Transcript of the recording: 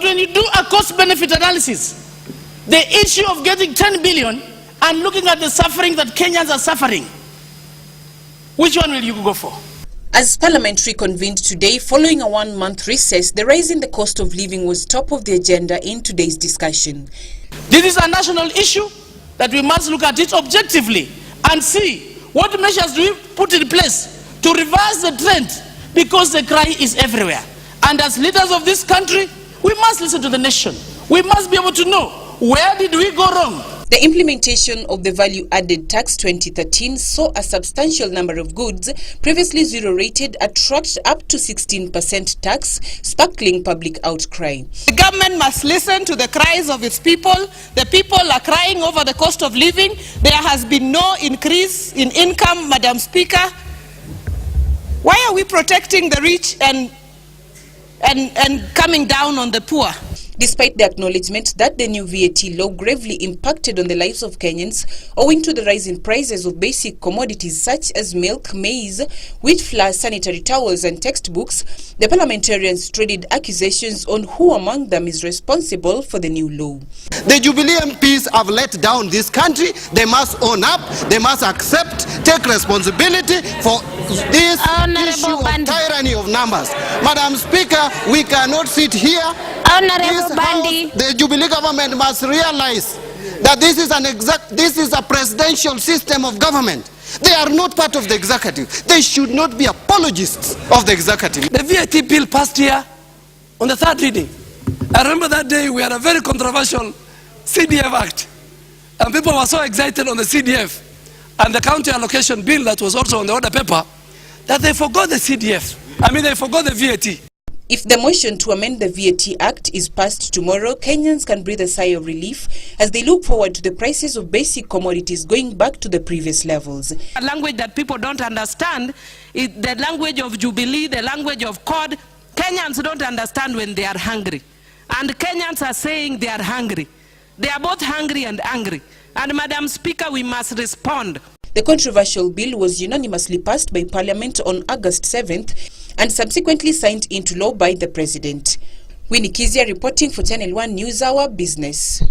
when you do a cost-benefit analysis, the issue of getting 10 billion and looking at the suffering that Kenyans are suffering, which one will you go for? As Parliament reconvened today following a one-month recess, the rise in the cost of living was top of the agenda in today's discussion. This is a national issue that we must look at it objectively and see what measures do we put in place to reverse the trend, because the cry is everywhere. And as leaders of this country, we must listen to the nation. We must be able to know, where did we go wrong? The implementation of the value-added tax 2013 saw a substantial number of goods previously zero-rated attract up to 16% tax, sparkling public outcry. The government must listen to the cries of its people. The people are crying over the cost of living. There has been no increase in income, Madam Speaker. Why are we protecting the rich and coming down on the poor? Despite the acknowledgement that the new VAT law gravely impacted on the lives of Kenyans owing to the rise in prices of basic commodities such as milk, maize, wheat flour, sanitary towels and textbooks, the parliamentarians traded accusations on who among them is responsible for the new law. The Jubilee MPs have let down this country. They must own up, they must accept, take responsibility for this issue of tyranny of numbers. Madam Speaker, we cannot sit here. The Jubilee government must realize that this is a presidential system of government. They are not part of the executive. They should not be apologists of the executive. The VAT bill passed here on the third reading. I remember that day we had a very controversial CDF Act, and people were so excited on the CDF and the county allocation bill that was also on the order paper that they forgot the CDF. They forgot the VAT. If the motion to amend the VAT Act is passed tomorrow, Kenyans can breathe a sigh of relief as they look forward to the prices of basic commodities going back to the previous levels. A language that people don't understand is the language of Jubilee, the language of COD. Kenyans don't understand when they are hungry. And Kenyans are saying they are hungry. They are both hungry and angry. And Madam Speaker, we must respond. The controversial bill was unanimously passed by Parliament on August 7th and subsequently signed into law by the President. Winnie Kizia reporting for Channel 1 News Hour Business.